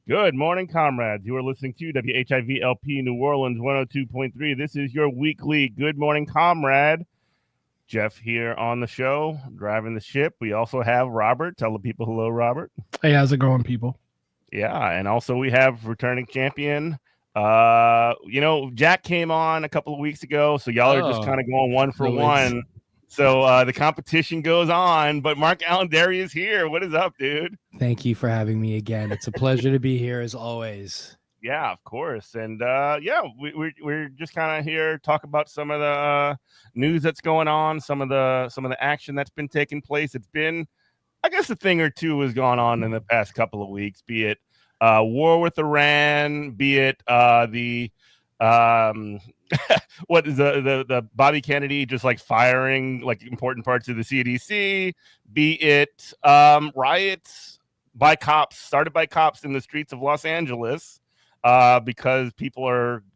Good morning, comrades. You are listening to WHIVLP New Orleans 102.3. This is your weekly Good Morning Comrade. Jeff here on the show, driving the ship. We also have Robert. Tell the people hello, Robert. Hey, how's it going, people? Yeah, and also we have returning champion. Jack came on a couple of weeks ago, so y'all are just kind of going one for one. So the competition goes on, but MarkAlain Dery is here. What is up, dude? Thank you for having me again. It's a pleasure to be here as always. Yeah, of course. And we're just kind of here to talk about some of the news that's going on, some of the action that's been taking place. It's been, I guess, a thing or two has gone on in the past couple of weeks, be it war with Iran, be it what is the Bobby Kennedy just like firing like important parts of the CDC, be it riots by cops, started by cops in the streets of Los Angeles, because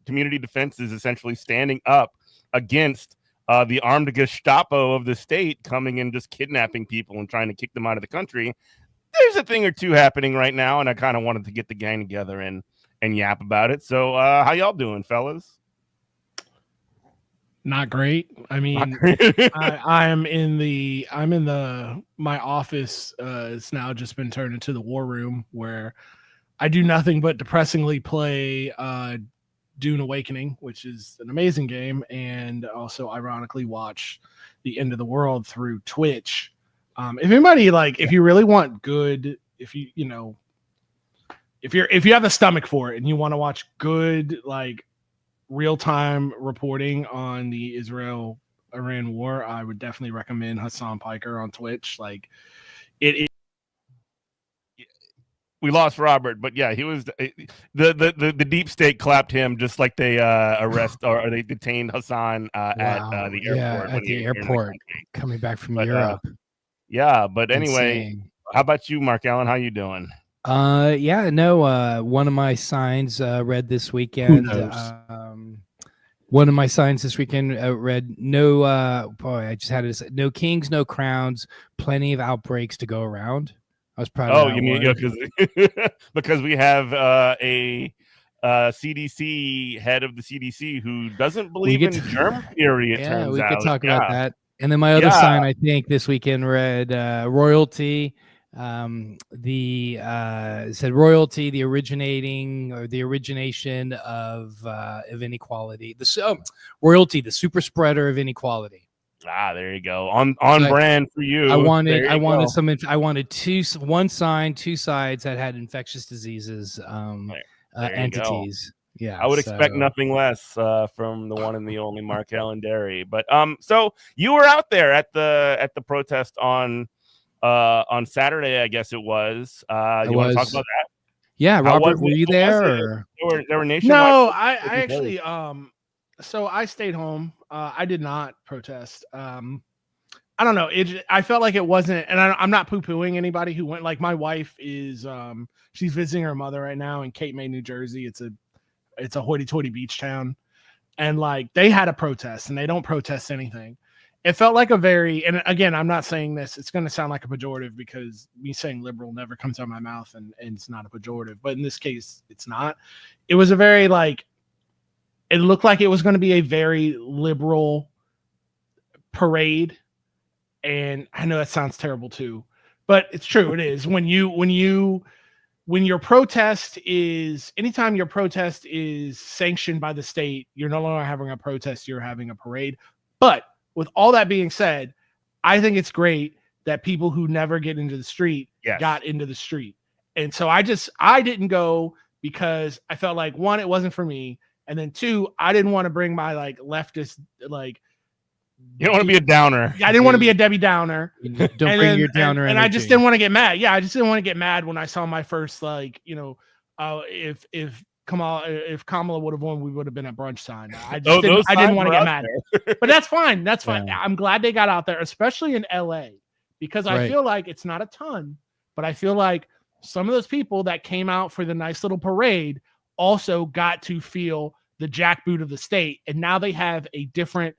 community defense is essentially standing up against the armed Gestapo of the state coming and just kidnapping people and trying to kick them out of the country. There's a thing or two happening right now, and I kind of wanted to get the gang together and yap about it. So how y'all doing, fellas? Not great. I mean, I'm in my office. It's now just been turned into the war room where I do nothing but depressingly play Dune Awakening, which is an amazing game, and also ironically watch The End of the World through Twitch. If anybody if you really want good, if you have the stomach for it and you want to watch good real-time reporting on the Israel-Iran war, I would definitely recommend Hassan Piker on Twitch. We lost Robert, but yeah, he was the deep state clapped him just like they they detained Hassan at the airport. Yeah, at the airport coming back from Europe. But anyway, insane. How about you, MarkAlain? How you doing? One of my signs read this weekend. One of my signs this weekend read I just had it. No kings, no crowns. Plenty of outbreaks to go around. I was proud of that. Oh, you mean because we have a CDC head of the CDC who doesn't believe in germ theory. It turns out. We could talk about that. And then my other sign, I think, this weekend read royalty. Said royalty, the origination of inequality. Royalty, the super spreader of inequality. There you go. On brand for you. I wanted one sign, two sides that had infectious diseases entities. Yeah, I would expect nothing less from the one and the only MarkAlain Dery. But so you were out there at the protest on Saturday, I guess it was. You want to talk about that? Yeah, Robert, were you there? There were nationwide. No, I actually so I stayed home. I did not protest. I don't know. I felt like it wasn't, and I'm not poo-pooing anybody who went. Like my wife is, she's visiting her mother right now in Cape May, New Jersey. It's a hoity-toity beach town, and they had a protest, and they don't protest anything. It felt like and again, I'm not saying this, it's going to sound like a pejorative because me saying liberal never comes out of my mouth and it's not a pejorative, but in this case, it's not. It was a very it looked like it was going to be a very liberal parade. And I know that sounds terrible too, but it's true. It is when your protest is, anytime your protest is sanctioned by the state, you're no longer having a protest, you're having a parade. But with all that being said, I think it's great that people who never get into the street got into the street. And so I didn't go because I felt like, one, it wasn't for me. And then 2, I didn't want to bring my like leftist like. You don't want to be a downer. I didn't want to be a Debbie Downer. Don't bring your downer and energy. I just didn't want to get mad. Yeah, I just didn't want to get mad when I saw my first like, if Kamala would have won, we would have been at brunch sign. I didn't want to get mad. But that's fine. That's fine. Yeah. I'm glad they got out there, especially in LA, because I feel like it's not a ton, but I feel like some of those people that came out for the nice little parade also got to feel the jackboot of the state. And now they have a different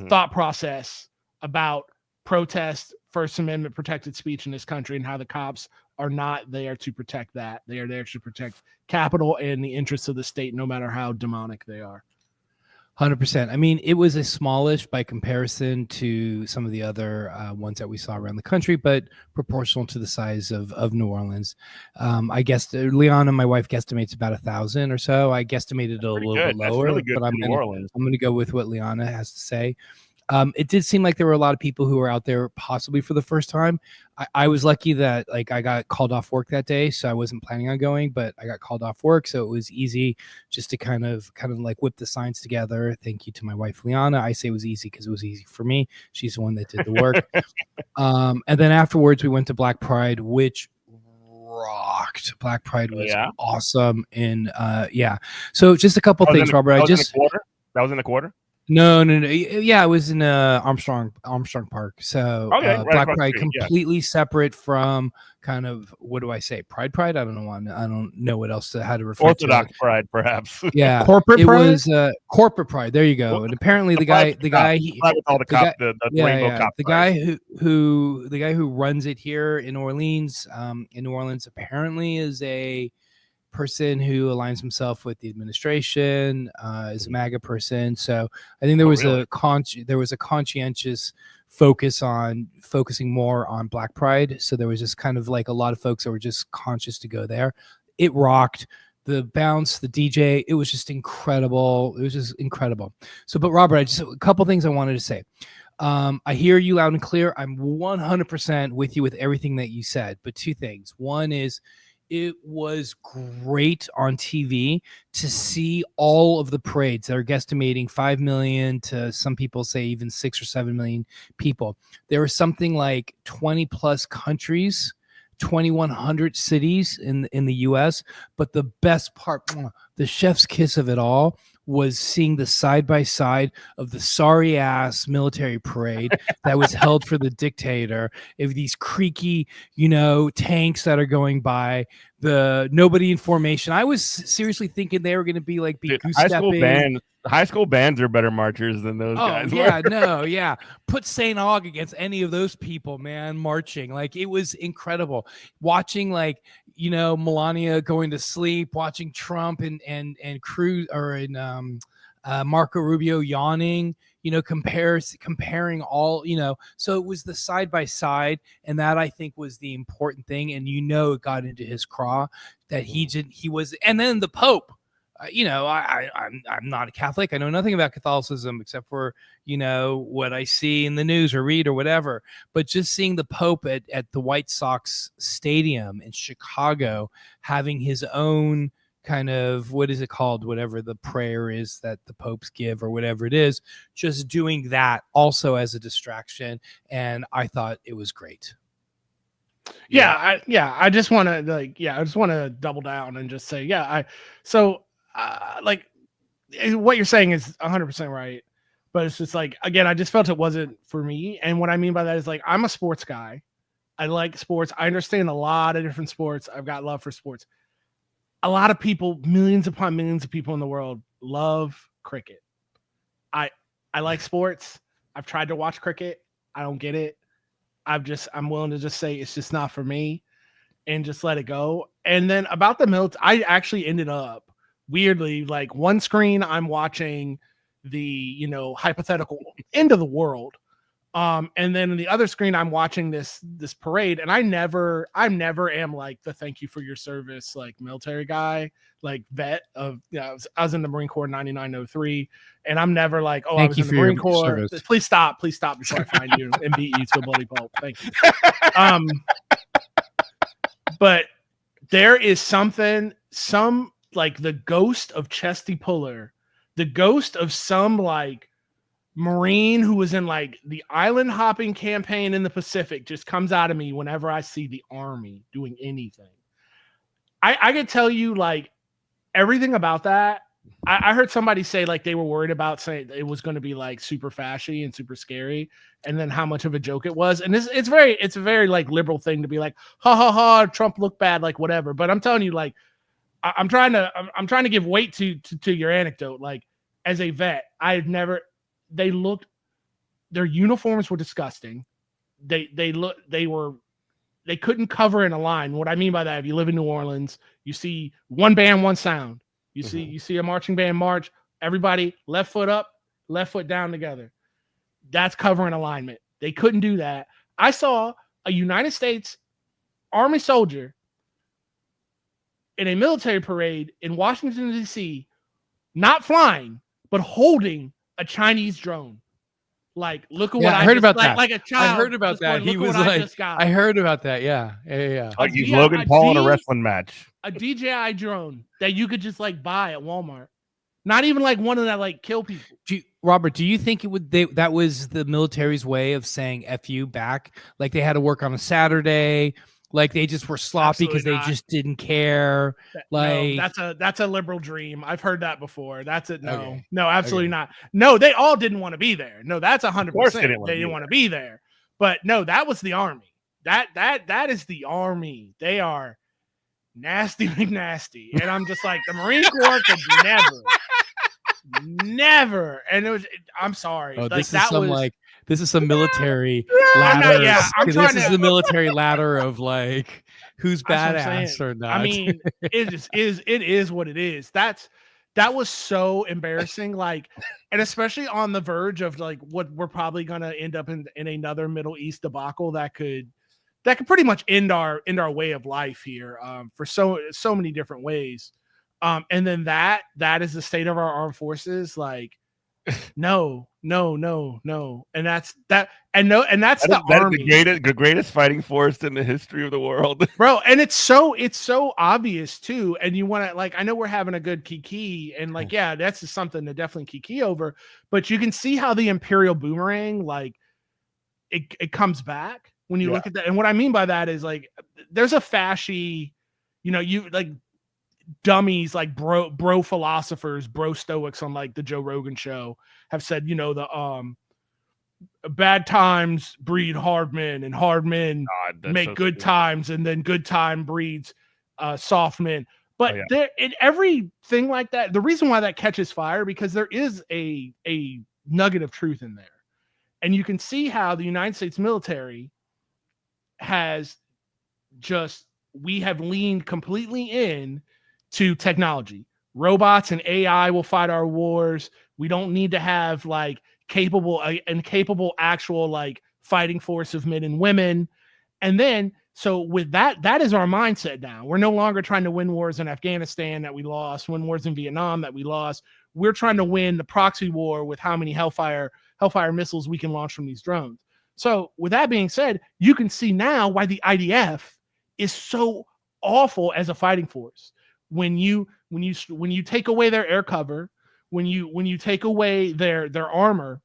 thought process about protest, First Amendment protected speech in this country, and how the cops are not there to protect that. They are there to protect Capitol and the interests of the state, no matter how demonic they are. 100%. I mean, it was a smallish by comparison to some of the other ones that we saw around the country, but proportional to the size of New Orleans. I guess Liana, my wife, guesstimates about 1,000 or so. I guestimated a little bit lower, really good, but I'm going to go with what Liana has to say. It did seem like there were a lot of people who were out there possibly for the first time. I was lucky that like I got called off work that day, so I wasn't planning on going, but I got called off work, so it was easy just to kind of like whip the signs together. Thank you to my wife Liana. I say it was easy because it was easy for me. She's the one that did the work. And then afterwards we went to Black Pride, which rocked. Black Pride was awesome. And so just a couple things, Robert. That was in the quarter. No. Yeah, it was in Armstrong Park. So Black Pride completely separate from kind of, what do I say? Pride. I don't know what else how to refer Orthodox to it. Pride, perhaps. Yeah, corporate pride. It was corporate pride. There you go. And apparently the guy who runs it here in New Orleans apparently is a person who aligns himself with the administration, is a MAGA person. So I think there was a conscientious focusing more on Black Pride. So there was just kind of like a lot of folks that were just conscious to go there. It rocked. The bounce, the DJ, it was just incredible. It was just incredible. So, but Robert, a couple things I wanted to say. I hear you loud and clear. I'm 100% with you with everything that you said. But 2 things. One is, it was great on TV to see all of the parades that are guesstimating 5 million to some people say even 6 or 7 million people. There were something like 20 plus countries, 2,100 cities in the US. But the best part, the chef's kiss of it all, was seeing the side-by-side of the sorry-ass military parade that was held for the dictator, of these creaky, tanks that are going by, the nobody in formation. I was seriously thinking they were going to be like high school bands are better marchers than those guys. Put St. Aug against any of those people, man, marching. Like, it was incredible. Watching, like, Melania going to sleep, watching Trump and Cruz Marco Rubio yawning, comparing all, so it was the side by side. And that, I think, was the important thing. And, it got into his craw that he was, and then the Pope, I'm not a Catholic. I know nothing about Catholicism except for, what I see in the news or read or whatever. But just seeing the Pope at the White Sox Stadium in Chicago, having his own kind of, what is it called? Whatever the prayer is that the popes give or whatever it is, just doing that also as a distraction. And I thought it was great. I just want to double down and just say, what you're saying is 100% right, but it's just like, again, I just felt it wasn't for me. And what I mean by that is, like, I'm a sports guy. I like sports. I understand a lot of different sports. I've got love for sports. A lot of people, millions upon millions of people in the world, love cricket. I like sports. I've tried to watch cricket. I don't get it. I'm willing to just say it's just not for me and just let it go. And then about the military, I actually ended up weirdly, like, one screen I'm watching the, hypothetical end of the world. And then in the other screen, I'm watching this parade, and I never am like the thank you for your service, like, military guy, like vet of, I was in the Marine Corps 9903, and I'm never like, I was in the Marine Corps. Please stop before I find you and beat you to a bloody pulp. Thank you. But there is some like the ghost of Chesty Puller, the ghost of some like Marine who was in like the island hopping campaign in the Pacific just comes out of me whenever I see the Army doing anything. I could tell you like everything about that. I heard somebody say like they were worried about saying it was going to be like super fashy and super scary, and then how much of a joke it was. And it's a very like liberal thing to be like, ha ha ha, Trump looked bad, like whatever. But I'm telling you, like, I'm trying to give weight to your anecdote. Like, as a vet, their uniforms were disgusting. They couldn't cover in a line. What I mean by that, if you live in New Orleans, you see one band, one sound. You see a marching band march, everybody left foot up, left foot down together. That's covering alignment. They couldn't do that. I saw a United States Army soldier in a military parade in Washington, D.C., not flying, but holding a Chinese drone. Like, look at what I heard about that. Like a child. I heard about that. He was like, I heard about that. Yeah. Like he's Logan Paul in a wrestling match. A DJI drone that you could just like buy at Walmart. Not even like one of that like kill people. Robert, do you think that was the military's way of saying F you back? Like they had to work on a Saturday. Like they just were sloppy because they just didn't care. Like no, that's a liberal dream. I've heard that before. That's it. No, no, absolutely not. No, they all didn't want to be there. No, that's 100%. They didn't want to be there. But no, that was the Army. That is the Army. They are nasty, McNasty. And I'm just like, the Marine Corps could never. And it was. I'm sorry. Oh, like, this is some military ladder. This is the military ladder of like who's badass or not. I mean, it is what it is. That was so embarrassing. Like, and especially on the verge of like what we're probably gonna end up in another Middle East debacle that could pretty much end our way of life here for so many different ways. And then that is the state of our armed forces. Like, no. And that's the Army. The greatest fighting force in the history of the world. Bro, and it's so obvious too. And you want to, like, I know we're having a good kiki, and like, yeah, that's just something to definitely kiki over, but you can see how the Imperial boomerang, like it comes back when you look at that. And what I mean by that is like there's a fashy, you like dummies like bro philosophers, bro stoics on like the Joe Rogan show have said, the bad times breed hard men, and hard men make good times, and then good time breeds soft men. But there, in everything like that, the reason why that catches fire, because there is a nugget of truth in there. And you can see how the United States military we have leaned completely in to technology. Robots and AI will fight our wars. We don't need to have like capable actual like fighting force of men and women. And then, so with that is our mindset now. We're no longer trying to win wars in Afghanistan that we lost, win wars in Vietnam that we lost. We're trying to win the proxy war with how many Hellfire missiles we can launch from these drones. So with that being said, you can see now why the IDF is so awful as a fighting force. When you take away their air cover, when you take away their armor,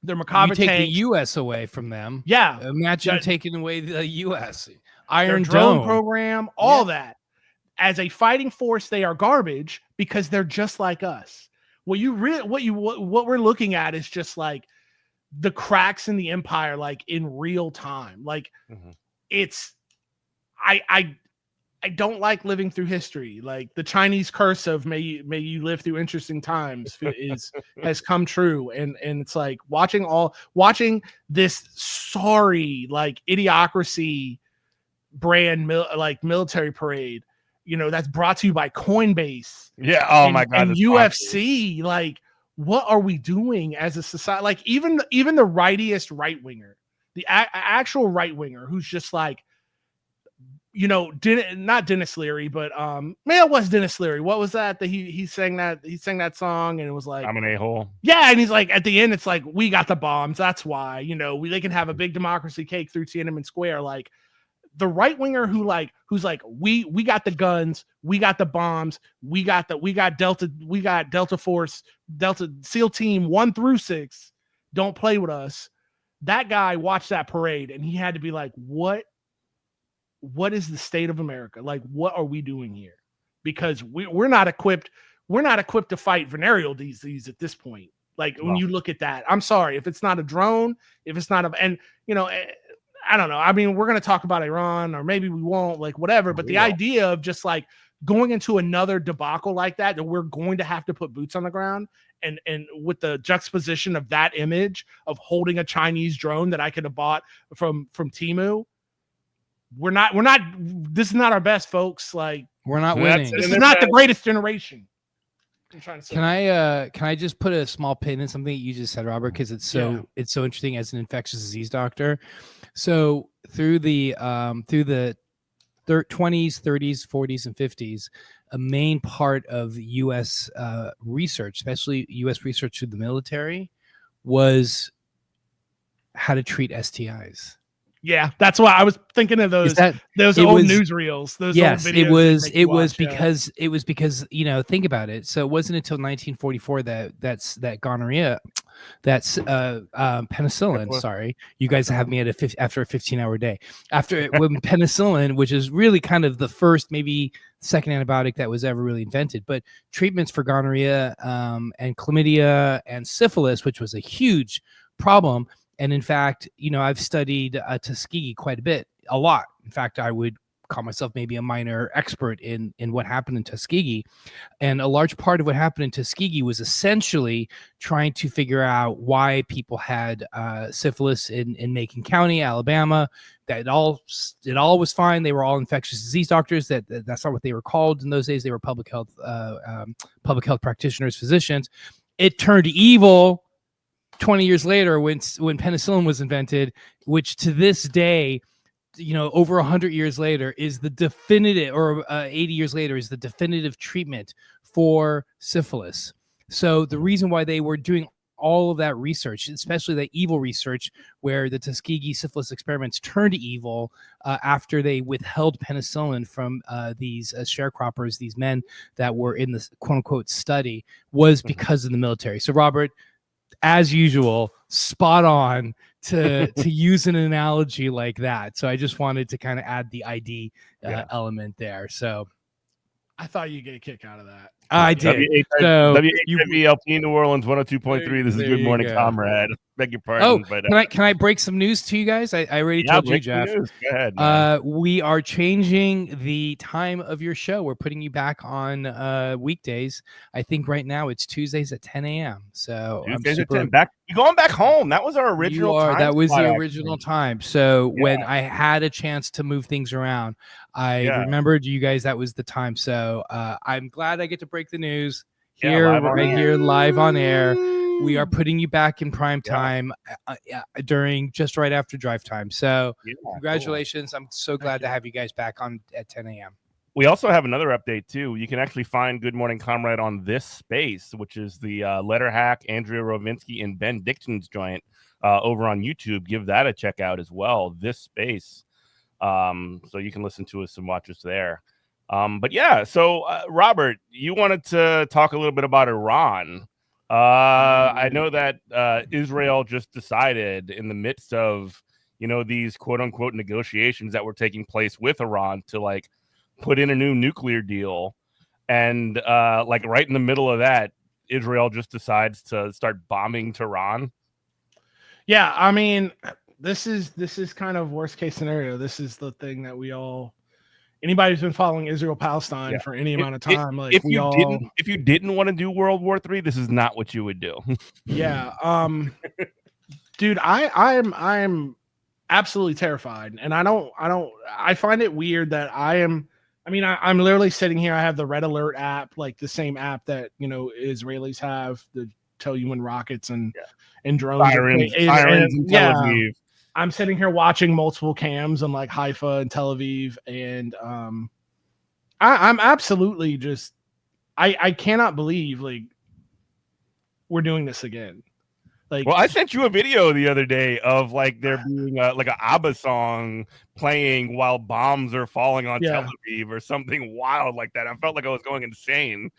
their Macabre you take tanks, the U.S. away from them. Yeah, imagine taking away the U.S. Iron Drone Dome program, all that. As a fighting force, they are garbage because they're just like us. What we're looking at is just like the cracks in the empire, like in real time. Like it's, I don't like living through history. Like the Chinese curse of may you live through interesting times has come true. And it's like watching this sorry, like idiocracy brand military parade, that's brought to you by Coinbase. Yeah. Oh my God. And UFC. Awesome. Like, what are we doing as a society? Like even the rightiest right winger, the actual right winger who's just like, not Dennis Leary, but it was Dennis Leary. What was that he sang that song, and it was like, I'm an a-hole. Yeah, and he's like, at the end, it's like, we got the bombs. That's why, they can have a big democracy cake through Tiananmen Square. Like the right winger who's like we got the guns, we got the bombs, we got Delta Force, Delta SEAL Team 1 through 6. Don't play with us. That guy watched that parade and he had to be like, what is the state of America? Like, what are we doing here? Because we're not equipped. We're not equipped to fight venereal disease at this point. Like when you look at that, I'm sorry if it's not a drone, if it's not and I don't know. I mean, we're going to talk about Iran or maybe we won't, like whatever. But the idea of just like going into another debacle like that we're going to have to put boots on the ground and with the juxtaposition of that image of holding a Chinese drone that I could have bought from Temu. We're not, this is not our best, folks. Like we're not winning. This is not the greatest generation. I'm trying to say. Can I just put a small pin in something you just said, Robert? Because it's so interesting as an infectious disease doctor. So through the 20s, 30s, 40s, and 50s, a main part of U.S. Research, especially U.S. research through the military, was how to treat STIs. Yeah, that's why I was thinking of those old newsreels. Those old videos it was because think about it. So it wasn't until 1944 that gonorrhea, that's penicillin. Sorry, you guys have me after a 15-hour day. When penicillin, which is really kind of the first, maybe second antibiotic that was ever really invented, but treatments for gonorrhea and chlamydia and syphilis, which was a huge problem. And in fact, I've studied Tuskegee quite a lot. In fact, I would call myself maybe a minor expert in what happened in Tuskegee. And a large part of what happened in Tuskegee was essentially trying to figure out why people had syphilis in Macon County, Alabama. That it all was fine. They were all infectious disease doctors. That's not what they were called in those days. They were public health practitioners, physicians. It turned evil 20 years later when penicillin was invented, which to this day, over 100 years later is the definitive, or 80 years later is the definitive treatment for syphilis. So the reason why they were doing all of that research, especially the evil research where the Tuskegee syphilis experiments turned evil after they withheld penicillin from these sharecroppers, these men that were in the quote unquote study, was because of the military. So Robert, as usual, spot on to use an analogy like that. So I just wanted to kind of add the ID element there. So I thought you'd get a kick out of that. I did. WHWLP New Orleans 102.3. This is Good Morning, Comrade. Beg your pardon. Can I break some news to you guys? I already told you, Jeff. Go ahead, man. We are changing the time of your show. We're putting you back on weekdays. I think right now it's Tuesdays at 10 a.m. So Tuesdays at 10. You're going back home. That was our original time. That was the original time. So when I had a chance to move things around, I remembered you guys. That was the time. So I'm glad I get to break the news here, live on air. We are putting you back in prime time during just right after drive time. So congratulations. Cool. I'm so glad to have you guys back on at 10 a.m. We also have another update too. You can actually find Good Morning Comrade on This Space, which is the Letter Hack, Andrea Rovinsky, and Ben Dixon's joint over on YouTube. Give that a check out as well. This Space. So you can listen to us and watch us there. But yeah, so Robert, you wanted to talk a little bit about Iran. I know that Israel just decided in the midst of, these quote unquote negotiations that were taking place with Iran to like put in a new nuclear deal. And like right in the middle of that, Israel just decides to start bombing Tehran. Yeah, I mean, this is kind of worst case scenario. This is the thing that anybody who's been following Israel-Palestine for any amount of time, if you didn't want to do World War III, this is not what you would do. Yeah. Dude, I'm absolutely terrified. And I find it weird that I'm literally sitting here. I have the Red Alert app, like the same app that, Israelis have to tell you when rockets and drones sirens in Tel Aviv. I'm sitting here watching multiple cams on like Haifa and Tel Aviv, and I'm absolutely just I cannot believe like we're doing this again. Like, well, I sent you a video the other day of like there being like a ABBA song playing while bombs are falling on Tel Aviv or something wild like that. I felt like I was going insane.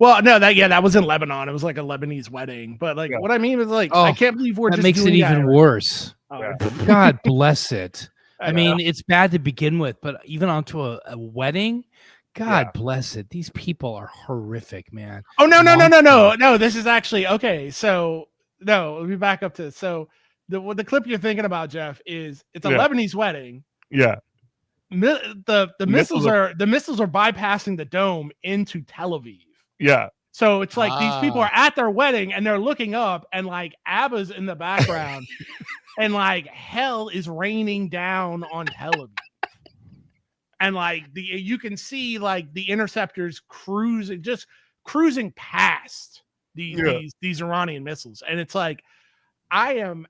well, no, that was in Lebanon. It was like a Lebanese wedding. But like, what I mean is like, I can't believe we're that just makes it doing even worse. Yeah. God bless it. I mean, it's bad to begin with, but even onto a wedding, God bless it. These people are horrific, man. Oh, no. This is actually okay. So no, let me back up to this. So the clip you're thinking about, Jeff, is it's a Lebanese wedding. Yeah. The missiles are bypassing the dome into Tel Aviv. Yeah. So it's like these people are at their wedding and they're looking up and like ABBA's in the background and like hell is raining down on Tel Aviv. And like you can see like the interceptors cruising past these Iranian missiles. And it's like, I'm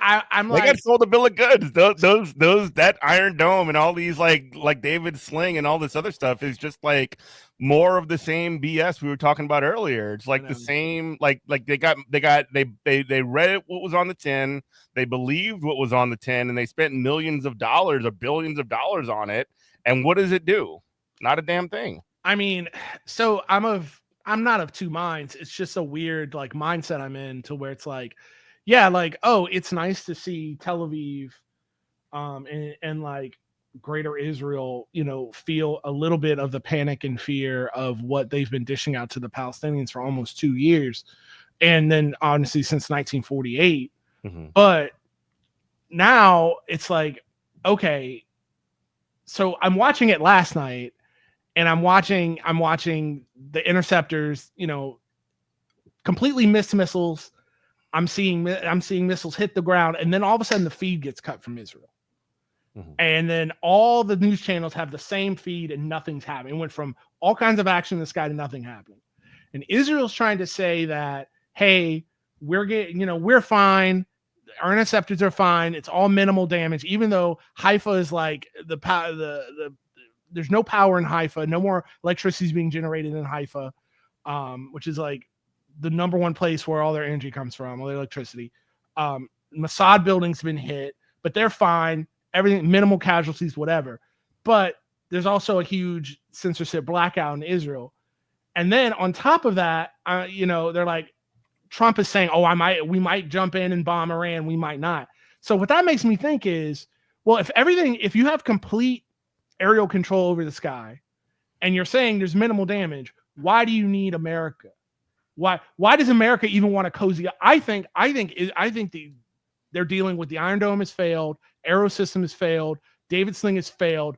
they like, got sold a bill of goods. Those that Iron Dome and all these like David Sling and all this other stuff is just like more of the same BS we were talking about earlier. It's like the same, like they read what was on the tin, they believed what was on the tin, and they spent millions of dollars or billions of dollars on it. And what does it do? Not a damn thing. I mean, so I'm not of two minds. It's just a weird like mindset I'm in to where it's like, yeah, like, oh, it's nice to see Tel Aviv and like greater Israel, feel a little bit of the panic and fear of what they've been dishing out to the Palestinians for almost 2 years. And then honestly, since 1948. Mm-hmm. But now it's like, okay, so I'm watching it last night and I'm watching the interceptors, completely miss missiles. I'm seeing missiles hit the ground, and then all of a sudden the feed gets cut from Israel. Mm-hmm. And then all the news channels have the same feed and nothing's happening. It went from all kinds of action in the sky to nothing happening. And Israel's trying to say that, hey, we're fine. Our interceptors are fine. It's all minimal damage, even though Haifa is like there's no power in Haifa. No more electricity is being generated in Haifa, which is like the number one place where all their energy comes from, all their electricity. Mossad building's been hit, but they're fine. Everything, minimal casualties, whatever. But there's also a huge censorship blackout in Israel. And then on top of that, they're like, Trump is saying, we might jump in and bomb Iran. We might not. So what that makes me think is, well, if you have complete aerial control over the sky and you're saying there's minimal damage, why do you need America? Why does America even want to cozy up? I think they're dealing with the Iron Dome has failed, Aero System has failed, David Sling has failed.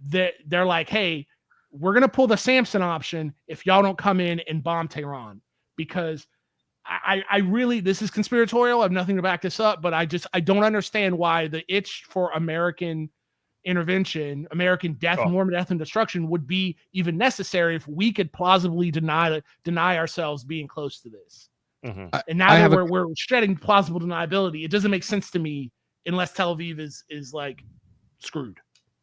They're like, hey, we're gonna pull the Samson option if y'all don't come in and bomb Tehran. Because I really, this is conspiratorial. I have nothing to back this up, but I don't understand why the itch for American intervention, American death, more death and destruction would be even necessary if we could plausibly deny ourselves being close to this. Mm-hmm. And now that we're shedding plausible deniability, it doesn't make sense to me unless Tel Aviv is like screwed.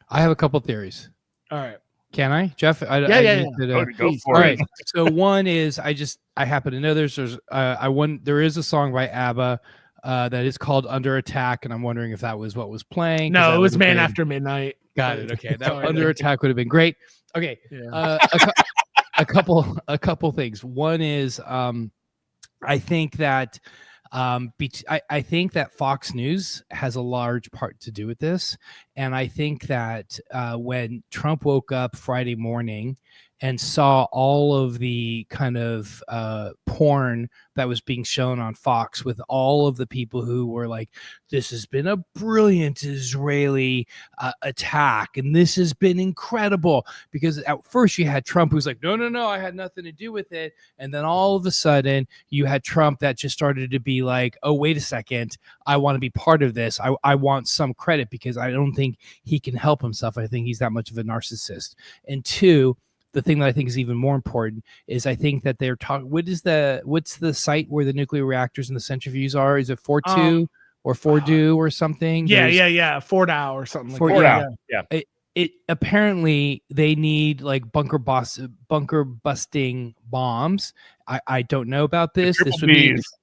I have a couple theories. All right. Can I, Jeff? Go all right. So one is I happen to know there is a song by ABBA that is called Under Attack, and I'm wondering if that was what was playing. No, it was Man After Midnight. Got it. Okay, that Under Attack would have been great. Okay, yeah. A couple things. One is I think that I think that Fox News has a large part to do with this, and I think that when Trump woke up Friday morning and saw all of the kind of porn that was being shown on Fox with all of the people who were like, this has been a brilliant Israeli attack, and this has been incredible. Because at first you had Trump who's like, no, I had nothing to do with it. And then all of a sudden you had Trump that just started to be like, oh, wait a second, I want to be part of this. I want some credit because I don't think he can help himself. I think he's that much of a narcissist. And two, the thing that I think is even more important is I think that they're talking. What's the site where the nuclear reactors and the centrifuges are? Is it Fortu or Fordu or something? Yeah. Fordow or something. Fordow. Yeah. it apparently they need like bunker busting bombs. I don't know about this.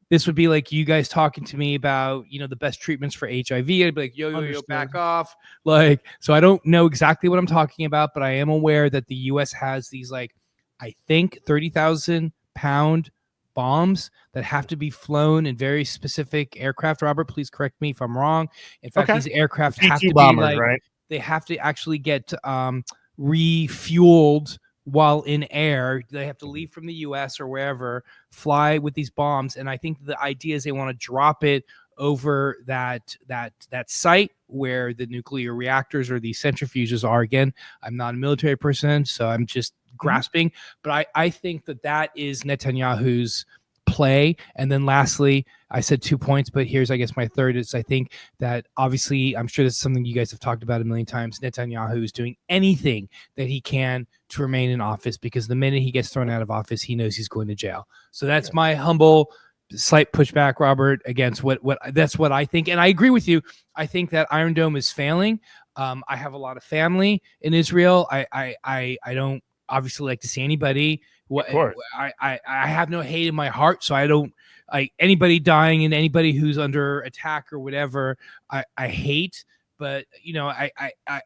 This would be like you guys talking to me about, the best treatments for HIV. I'd be like, yo, back off. Like, so I don't know exactly what I'm talking about, but I am aware that the US has these, like, I think 30,000 pound bombs that have to be flown in very specific aircraft. Robert, please correct me if I'm wrong. In fact, these aircraft have to be like, right? They have to actually get refueled while in air. They have to leave from the US or wherever, fly with these bombs. And I think the idea is they want to drop it over that site where the nuclear reactors or these centrifuges are. Again, I'm not a military person, so I'm just grasping. But I think that is Netanyahu's play. And then lastly, I said 2 points, but here's, I guess, my third is I think that obviously, I'm sure this is something you guys have talked about a million times. Netanyahu is doing anything that he can to remain in office, because the minute he gets thrown out of office, he knows he's going to jail. So that's my humble slight pushback, Robert, against what that's what I think. And I agree with you. I think that Iron Dome is failing. I have a lot of family in Israel. I don't obviously like to see anybody. I have no hate in my heart, so I don't like anybody dying and anybody who's under attack or whatever. I hate, but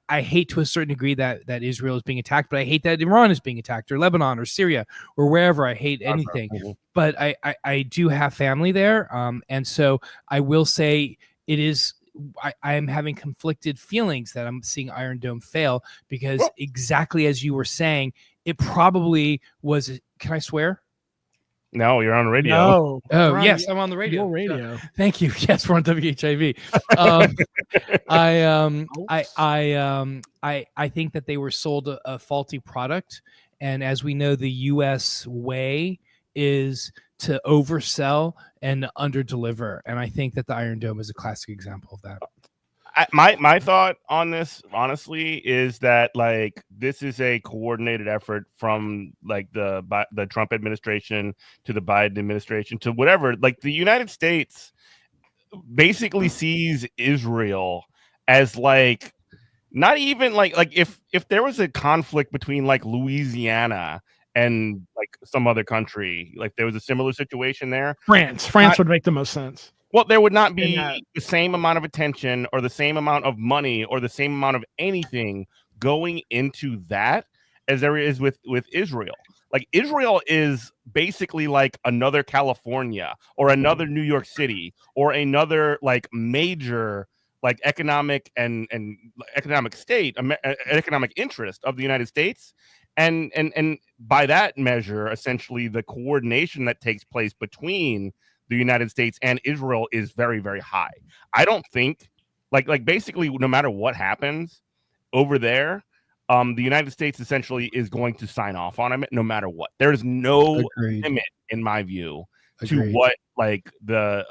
I hate to a certain degree that Israel is being attacked, but I hate that Iran is being attacked, or Lebanon or Syria or wherever. I hate anything, but I do have family there, and so I will say it is. I am having conflicted feelings that I'm seeing Iron Dome fail, because exactly as you were saying, it probably was. Can I swear? No, you're on the radio. No. Oh, yes, I'm on the radio. Radio. Thank you. Yes, we're on WHIV. I think that they were sold a faulty product, and as we know, the U.S. way is to oversell and underdeliver, and I think that the Iron Dome is a classic example of that. My thought on this, honestly, is that like this is a coordinated effort from like the Trump administration to the Biden administration to whatever. Like the United States basically sees Israel as like not even like if there was a conflict between like Louisiana and like some other country, like there was a similar situation there. France would make the most sense. Well, there would not be the same amount of attention or the same amount of money or the same amount of anything going into that as there is with Israel. Like Israel is basically like another California or another New York City or another like major like economic and economic state, economic interest of the United States. And by that measure, essentially the coordination that takes place between the United States and Israel is very, very high. I don't think like basically no matter what happens over there, the United States essentially is going to sign off on it no matter what. There's no limit, in my view, to what like the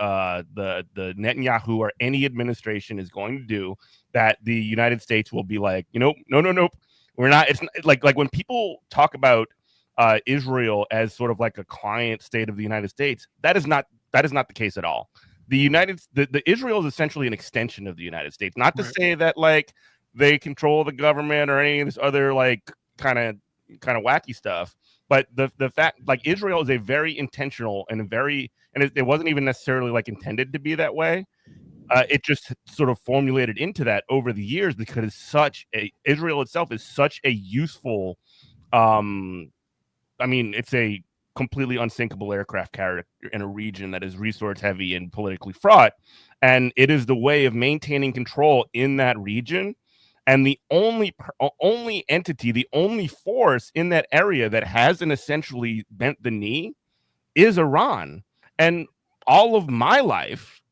Netanyahu or any administration is going to do, that the United States will be like, nope. We're not. It's like when people talk about Israel as sort of like a client state of the United States, that is not the case at all. The Israel is essentially an extension of the United States. Not to say that like they control the government or any of this other like kind of wacky stuff, but the fact like Israel is a very intentional and it wasn't even necessarily like intended to be that way. It just sort of formulated into that over the years because Israel itself is such a useful, it's a completely unsinkable aircraft carrier in a region that is resource heavy and politically fraught. And it is the way of maintaining control in that region. And the only entity, the only force in that area that hasn't essentially bent the knee is Iran. And all of my life,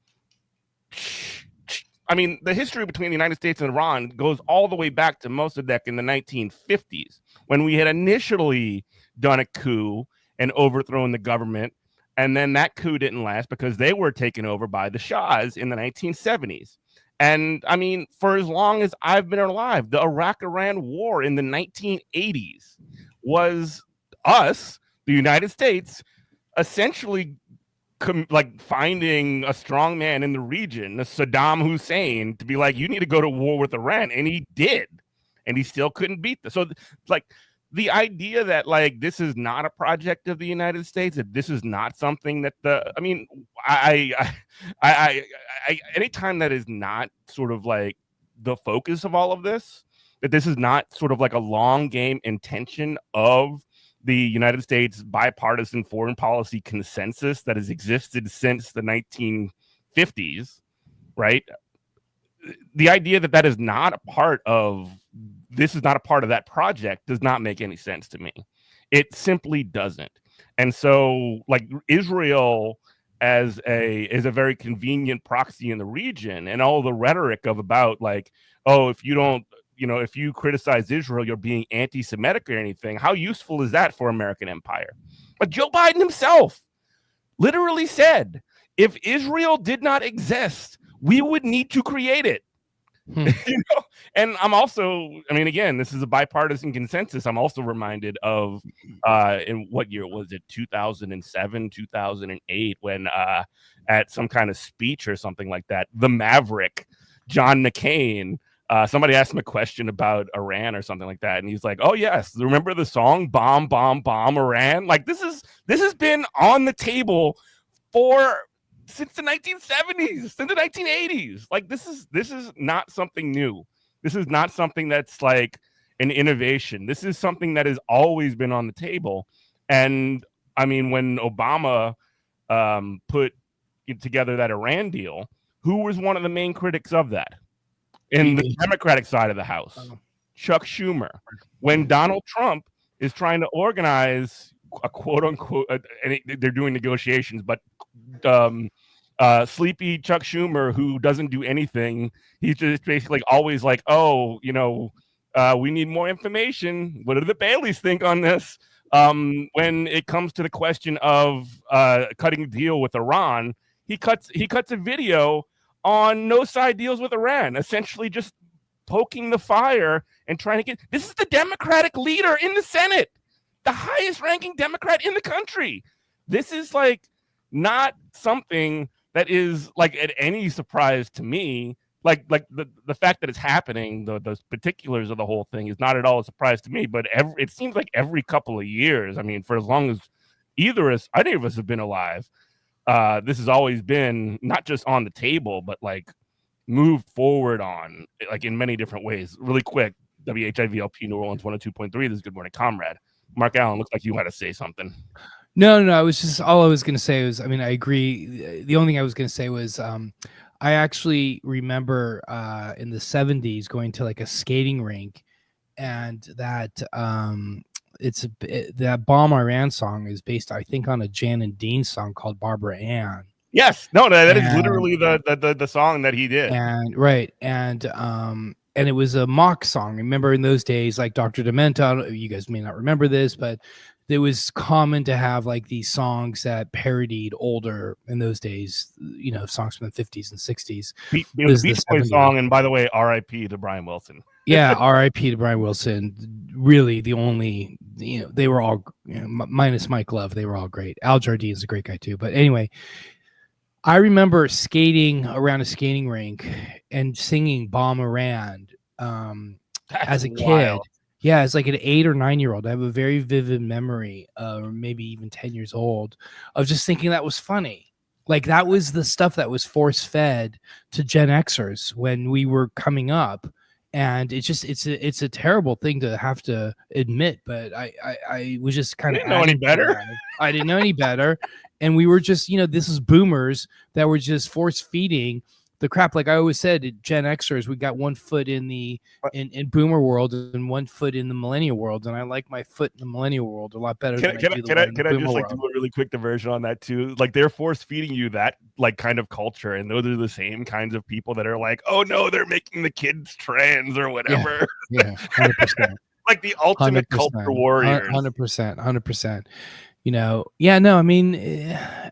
the history between the United States and Iran goes all the way back to Mossadegh in the 1950s, when we had initially done a coup and overthrown the government. And then that coup didn't last because they were taken over by the Shahs in the 1970s. And for as long as I've been alive, the Iraq-Iran war in the 1980s was us, the United States, essentially finding a strong man in the region, Saddam Hussein, to be like, you need to go to war with Iran. And he did. and he still couldn't beat them. So like the idea that like this is not a project of the United States, that this is not something that I anytime that is not sort of like the focus of all of this, that this is not sort of like a long game intention of the United States bipartisan foreign policy consensus that has existed since the 1950s, right? The idea that that is not a part of this is not a part of that project does not make any sense to me. It simply doesn't. And so like Israel as a very convenient proxy in the region, and all the rhetoric of about like, oh, if you don't, if you criticize Israel, you're being anti-Semitic or anything. How useful is that for American empire? But Joe Biden himself literally said, if Israel did not exist, we would need to create it. And I'm also, I mean, again, this is a bipartisan consensus. I'm also reminded of in what year was it, 2007, 2008, when at some kind of speech or something like that, the Maverick, John McCain, somebody asked him a question about Iran or something like that, and he's like, oh yes, remember the song Bomb Bomb Bomb Iran? Like this has been on the table since the 1970s, since the 1980s. Like this is not something new. This is not something that's like an innovation. This is something that has always been on the table. And I mean, when Obama put together that Iran deal, who was one of the main critics of that in the Democratic side of the House? Chuck Schumer. When Donald Trump is trying to organize a quote unquote, and they're doing negotiations, but sleepy Chuck Schumer, who doesn't do anything, he's just basically always like, oh, we need more information. What do the Baileys think on this? When it comes to the question of cutting a deal with Iran, he cuts a video on no side deals with Iran, essentially just poking the fire and trying to get. This is the Democratic leader in the Senate, the highest ranking Democrat in the country. This is like not something that is like at any surprise to me. Like the fact that it's happening, the particulars of the whole thing is not at all a surprise to me. But it seems like every couple of years, I mean, for as long as any of us have been alive, this has always been not just on the table, but like moved forward on, like in many different ways. Really quick, WHIVLP New Orleans 102.3. This is Good Morning Comrade. MarkAlain, looks like you had to say something. No. I was going to say was, I mean, I agree. The only thing I was going to say was, I actually remember in the 70s going to like a skating rink, and that that Bomb Iran song is based, I think, on a Jan and Dean song called Barbara Ann. Yes, no, that is literally the song that he did. And right, and it was a mock song. Remember in those days, like Dr. Demento, you guys may not remember this, but it was common to have like these songs that parodied older, in those days, songs from the 50s and 60s. It was a Beach Boys song, and by the way, R.I.P. to Brian Wilson. Yeah, R.I.P. to Brian Wilson. Really, the only, they were all, minus Mike Love, they were all great. Al Jardine is a great guy too. But anyway, I remember skating around a skating rink and singing Bomb Iran as a kid. Yeah, as like an 8 or 9 year old. I have a very vivid memory, or maybe even 10 years old, of just thinking that was funny. Like that was the stuff that was force fed to Gen Xers when we were coming up. And it's a terrible thing to have to admit, but I was just kind of didn't know any better. I didn't know any better. And we were just, this is boomers that were just force feeding the crap. Like I always said, Gen Xers, we got one foot in the in boomer world and one foot in the millennial world, and I like my foot in the millennial world a lot better. Can I just like do a really quick diversion on that too? Like they're force feeding you that like kind of culture, and those are the same kinds of people that are like, oh no, they're making the kids trans or whatever. Yeah, 100%. Like the ultimate culture warriors. 100%. Yeah, no, I mean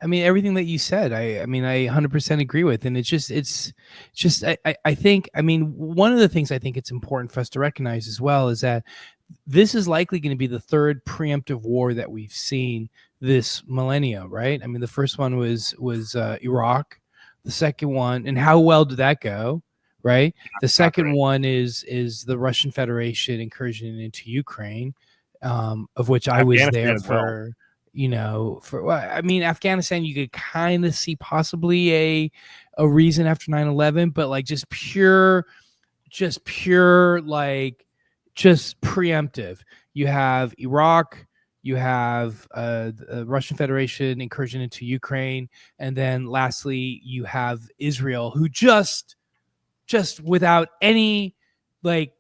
everything that you said, I 100% agree with. And it's just I think, one of the things I think it's important for us to recognize as well is that this is likely going to be the third preemptive war that we've seen this millennia, right? I mean, the first one was Iraq, the second one, and how well did that go? right? The second one is the Russian Federation incursion into Ukraine, of which I was there for. I mean, Afghanistan, you could kind of see possibly a reason after 9/11, but like just pure like just preemptive. You have Iraq, you have the Russian Federation incursion into Ukraine, and then lastly you have Israel, who just without any like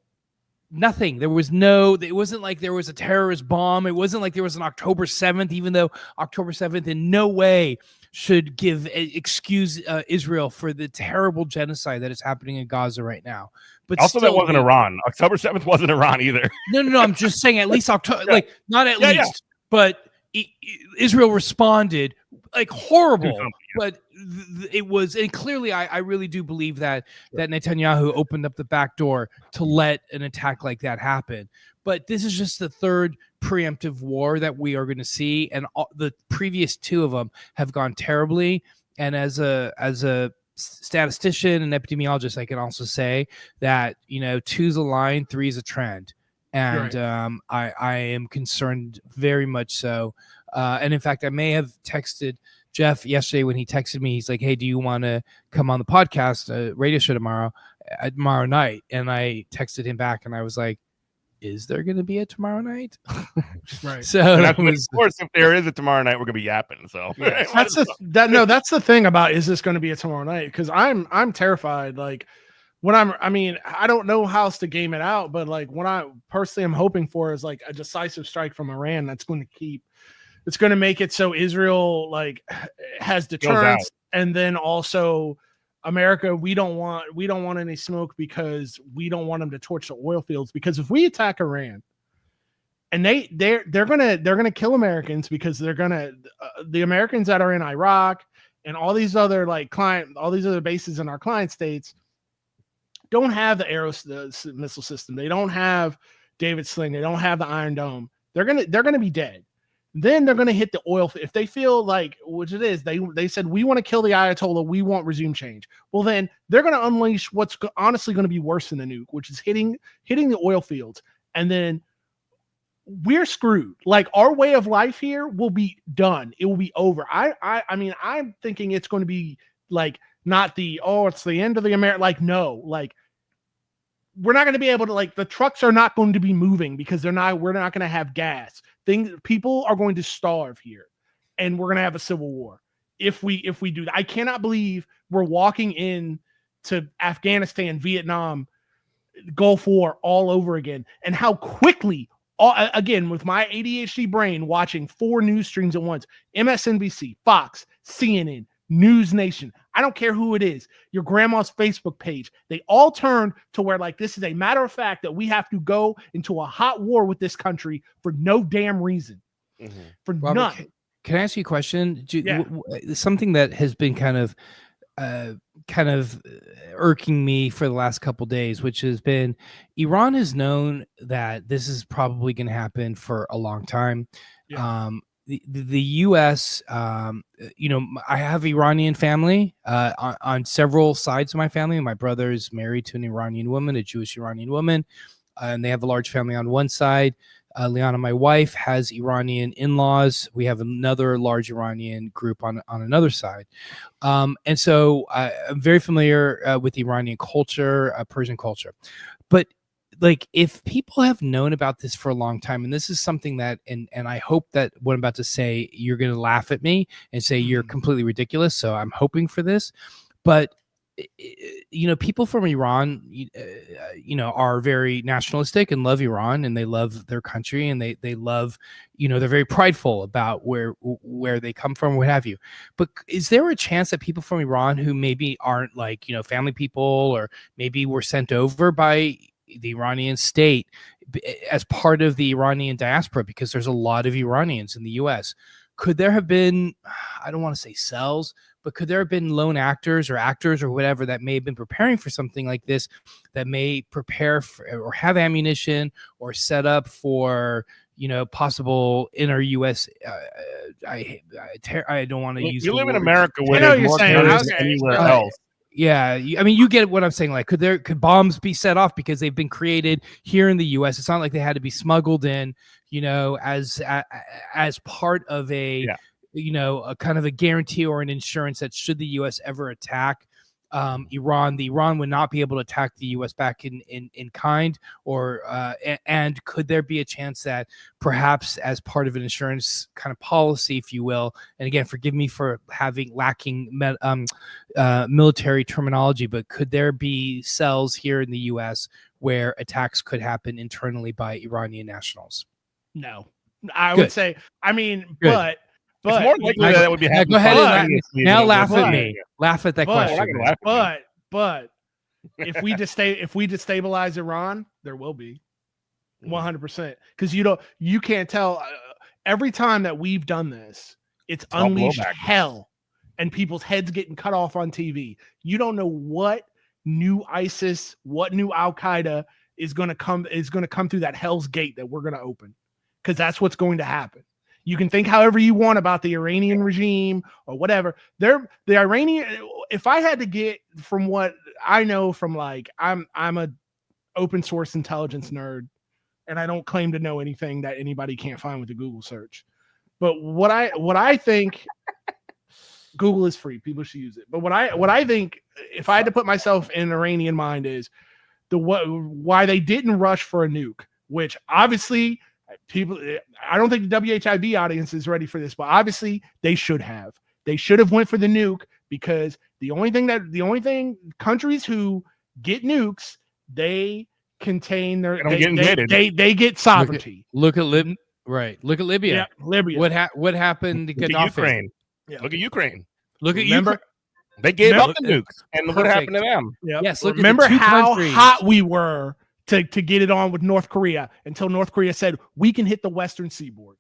nothing. It wasn't like there was a terrorist bomb. It wasn't like there was an October 7th, even though October 7th in no way should excuse Israel for the terrible genocide that is happening in Gaza right now. But also, that wasn't Iran. October 7th wasn't Iran either. No. I'm just saying at least October, like not at least, but Israel responded like horrible. But it was, and clearly I really do believe that Netanyahu opened up the back door to let an attack like that happen. But this is just the third preemptive war that we are going to see, and the previous two of them have gone terribly. And as a statistician and epidemiologist, I can also say that 2's a line, 3's a trend, and right. I am concerned very much so. And in fact, I may have texted Jeff yesterday when he texted me. He's like, "Hey, do you want to come on the podcast, radio show tomorrow night?" And I texted him back, and I was like, "Is there going to be a tomorrow night?" Right. So of course, if there is a tomorrow night, we're going to be yapping. So yeah. that's the thing about, is this going to be a tomorrow night? Because I'm terrified. Like I don't know how else to game it out, but like what I personally am hoping for is like a decisive strike from Iran that's going to it's going to make it so Israel like has deterrence, and then also America, we don't want any smoke because we don't want them to torch the oil fields. Because if we attack Iran, and they're gonna kill Americans, because they're gonna the Americans that are in Iraq and all these other bases in our client states don't have the missile system. They don't have David Sling. They don't have the Iron Dome. They're gonna be dead. Then they're going to hit the oil. If they feel like, which it is, they said, we want to kill the Ayatollah, we want regime change. Well, then they're going to unleash what's honestly going to be worse than the nuke, which is hitting the oil fields. And then we're screwed. Like, our way of life here will be done. It will be over. I mean, I'm thinking it's going to be like, not it's the end of the America. Like, no, like, we're not going to be able to, like, the trucks are not going to be moving because we're not going to have gas. People are going to starve here, and we're going to have a civil war if we do that. I cannot believe we're walking in to Afghanistan, Vietnam, Gulf War all over again, and how quickly, again, with my ADHD brain watching 4 news streams at once, MSNBC, Fox, CNN, News Nation, I don't care who it is, your grandma's Facebook page, they all turn to where, like, this is a matter of fact that we have to go into a hot war with this country for no damn reason. Mm-hmm. For Robert, none. Can I ask you a question? Something that has been kind of irking me for the last couple days, which has been, Iran has known that this is probably going to happen for a long time. Yeah. The U.S., I have Iranian family on several sides of my family. My brother is married to an Iranian woman, a Jewish Iranian woman, and they have a large family on one side. Liana, my wife, has Iranian in-laws. We have another large Iranian group on another side. And so I'm very familiar with Iranian culture, Persian culture. But like, if people have known about this for a long time, and this is something that, and I hope that what I'm about to say, you're going to laugh at me and say you're completely ridiculous. So I'm hoping for this, but people from Iran, are very nationalistic and love Iran, and they love their country, and they love, they're very prideful about where they come from, what have you. But is there a chance that people from Iran who maybe aren't like, family people, or maybe were sent over by the Iranian state as part of the Iranian diaspora, because there's a lot of Iranians in the US, could there have been, I don't want to say cells, but could there have been lone actors or whatever that may have been preparing for something like this, that may prepare for, or have ammunition, or set up for, possible inner U.S. I don't want to use. You live in America where there's more terrorists than anywhere else. Yeah, I mean, you get what I'm saying. Like, could bombs be set off because they've been created here in the U.S.? It's not like they had to be smuggled in, as part of a, a kind of a guarantee or an insurance that should the U.S. ever attack Iran, Iran would not be able to attack the U.S. back in kind, and could there be a chance that perhaps as part of an insurance kind of policy, if you will, and again, forgive me for lacking military terminology, but could there be cells here in the U.S. where attacks could happen internally by Iranian nationals? No, I would say, I mean, Good. But it's more likely that would be happening. Go ahead and now laugh at me. Laugh at that question. But if we destabilize Iran, there will be 100%, because you can't tell. Every time that we've done this, it's unleashed hell, and people's heads getting cut off on TV. You don't know what new ISIS, what new Al Qaeda is going to come through that hell's gate that we're going to open, because that's what's going to happen. You can think however you want about the Iranian regime or whatever. The Iranian, if I had to get from what I know from, like, I'm a open source intelligence nerd, and I don't claim to know anything that anybody can't find with a Google search. But what I think, Google is free. People should use it. But what I think, if I had to put myself in an Iranian mind, is why they didn't rush for a nuke, which obviously people, I don't think the WHIV audience is ready for this, but obviously they should have. They should have went for the nuke, because the only thing countries who get nukes, they contain their they get sovereignty. Look at Libya. Yeah, Libya. What happened to Gaddafi? Ukraine. Yeah. Look at Ukraine. Remember, they gave up the nukes, and what happened to them? Yep. Yes. Remember how hot we were to get it on with North Korea, until North Korea said we can hit the Western Seaboard,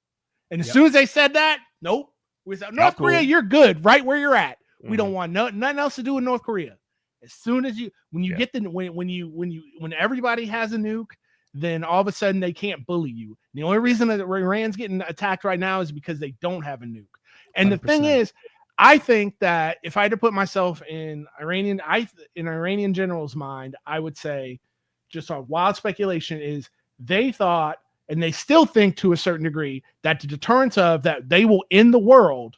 and as soon as they said that, nope, we said, North Korea, you're good right where you're at. We don't want nothing else to do with North Korea. As soon as when everybody has a nuke, then all of a sudden they can't bully you. The only reason that Iran's getting attacked right now is because they don't have a nuke. And 100%. The thing is, I think that if I had to put myself in Iranian general's mind, I would say, just on wild speculation, is they thought, and they still think to a certain degree, that the deterrence of that they will end the world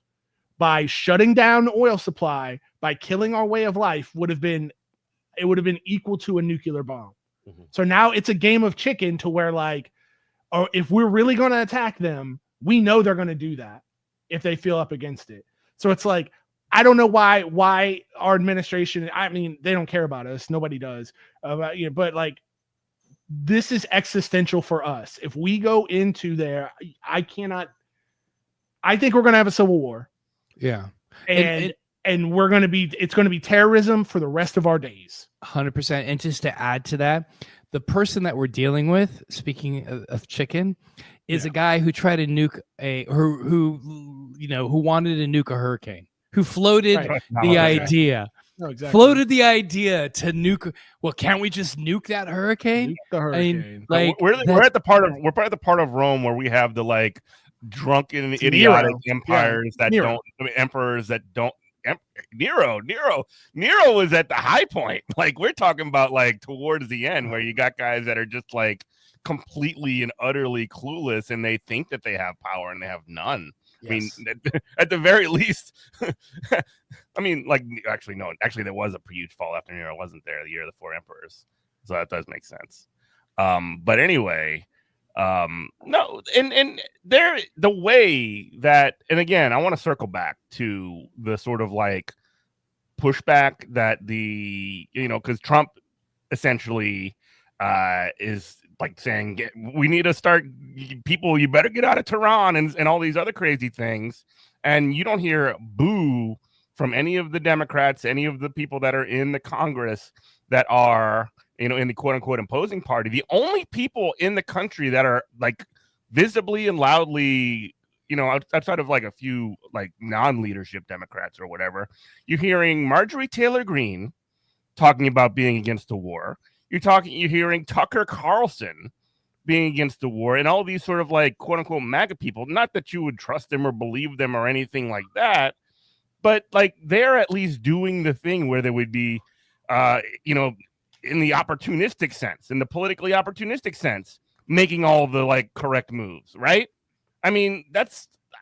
by shutting down the oil supply, by killing our way of life, would have been equal to a nuclear bomb. Mm-hmm. So now it's a game of chicken, to where, like, or if we're really going to attack them, we know they're going to do that if they feel up against it. So it's like, I don't know why our administration, I mean, they don't care about us. Nobody does. But like, this is existential for us. If we go into there, I think we're going to have a civil war. Yeah. And it's going to be terrorism for the rest of our days. 100%. And just to add to that, the person that we're dealing with, speaking of chicken, is a guy who tried to nuke who wanted to nuke a hurricane, who floated the idea. No, exactly. Floated the idea to nuke. Well, can't we just nuke that hurricane? Nuke the hurricane. I mean, like, we're at the part of Rome where we have the, like, drunken, idiotic empires that don't. I mean, emperors that don't. Nero was at the high point. Like, we're talking about, like, towards the end, where you got guys that are just, like, completely and utterly clueless, and they think that they have power and they have none. Yes. I mean, at the very least, I mean, like, actually, there was a huge fall after Nero wasn't there, the year of the four emperors. So that does make sense. But anyway, no, and there, the way that, and again, I want to circle back to the sort of, like, pushback that because Trump essentially is, like, saying, we need to start, people, you better get out of Tehran, and all these other crazy things. And you don't hear boo from any of the Democrats, any of the people that are in the Congress that are, in the quote unquote opposing party. The only people in the country that are, like, visibly and loudly, outside of, like, a few, like, non-leadership Democrats or whatever, you're hearing Marjorie Taylor Greene talking about being against the war. You're hearing Tucker Carlson being against the war, and all these sort of, like, quote unquote MAGA people. Not that you would trust them or believe them or anything like that, but like they're at least doing the thing where there would be, you know, in the opportunistic sense, in the politically opportunistic sense, making all the like correct moves, right? I mean,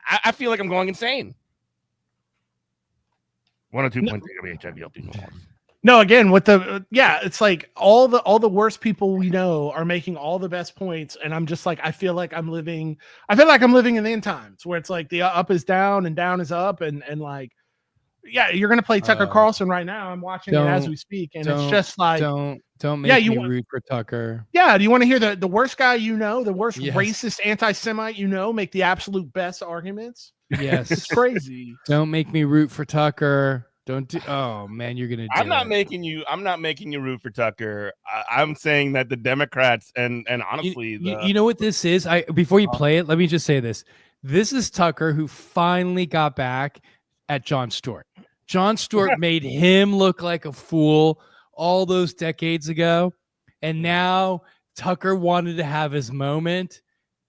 I feel like I'm going insane. 102.3 WHIV. No, again, with the it's like all the worst people we know are making all the best points, and I'm just like, I feel like I'm living in the end times where it's like the up is down and down is up, and like, yeah, you're gonna play Tucker Carlson right now. I'm watching it as we speak, and it's just like, don't make me root for Tucker. Yeah, do you want to hear the worst guy you know, the worst racist anti-Semite you know, make the absolute best arguments? Yes, it's crazy. Don't make me root for Tucker. Don't do. Oh man, you're gonna. I'm not making you root for Tucker. I'm saying that the Democrats and honestly, you know what this is. Before you play it, let me just say this. This is Tucker who finally got back at Jon Stewart. Jon Stewart made him look like a fool all those decades ago, and now Tucker wanted to have his moment,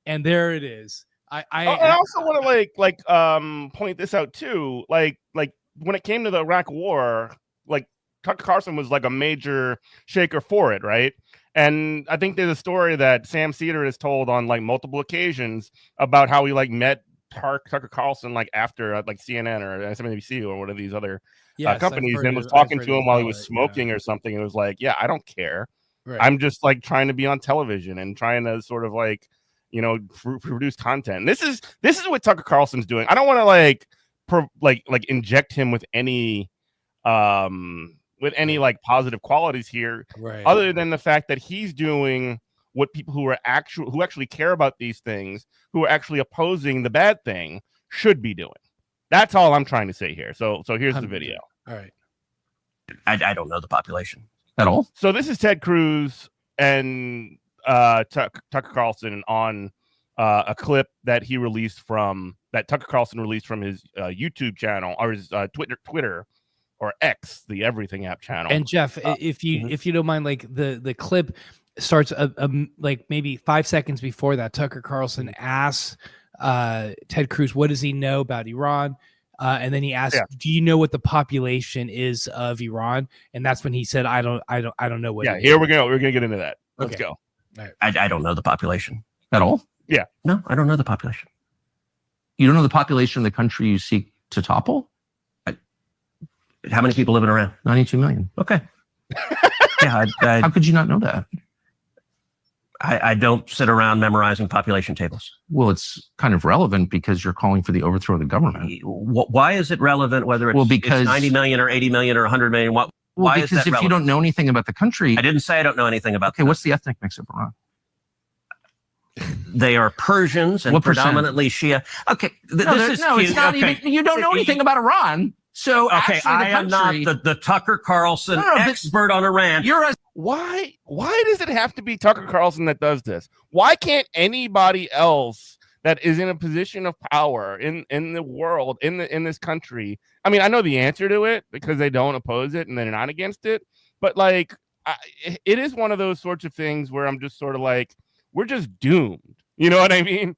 and there it is. I also want to point this out too. Like when it came to the Iraq War, like Tucker Carlson was like a major shaker for it, right? And I think there's a story that Sam Cedar has told on like multiple occasions about how he like met Tucker Carlson like after like CNN or MSNBC or one of these other companies, and was talking to him while he was smoking or something. It was like, yeah, I don't care. Right. I'm just like trying to be on television and trying to sort of like, you know, produce content. This is what Tucker Carlson's doing. I don't want to like inject him with any like positive qualities here, right, other than the fact that he's doing what people who actually care about these things, who are actually opposing the bad thing, should be doing. That's all I'm trying to say here. So here's the video. All right. I don't know the population at all. So this is Ted Cruz and Tucker Carlson on a clip that Tucker Carlson released from his YouTube channel or his Twitter or X, the Everything app channel. And Jeff, if you don't mind, like the clip starts like maybe 5 seconds before that. Tucker Carlson asks Ted Cruz, what does he know about Iran? And then he asks, do you know what the population is of Iran? And that's when he said, I don't know what. Yeah, here we're gonna get into that. Let's go. Right. I don't know the population at all. Yeah. No, I don't know the population. You don't know the population of the country you seek to topple? How many people live in Iran? 92 million. Okay. Yeah. How could you not know that? I don't sit around memorizing population tables. Well, it's kind of relevant because you're calling for the overthrow of the government. Why is it relevant whether it's, it's 90 million or 80 million or 100 million? Why because is that if relevant? You don't know anything about the country... I didn't say I don't know anything about Okay, what's the ethnic mix of Iran? They are Persians and predominantly Shia. Okay, it's not even... You don't know anything about Iran. So okay, I am not the Tucker Carlson expert on Iran. Why does it have to be Tucker Carlson that does this? Why can't anybody else that is in a position of power in the world, in this country? I mean, I know the answer to it because they don't oppose it and they're not against it. But like, it is one of those sorts of things where I'm just sort of like, we're just doomed. You know what I mean?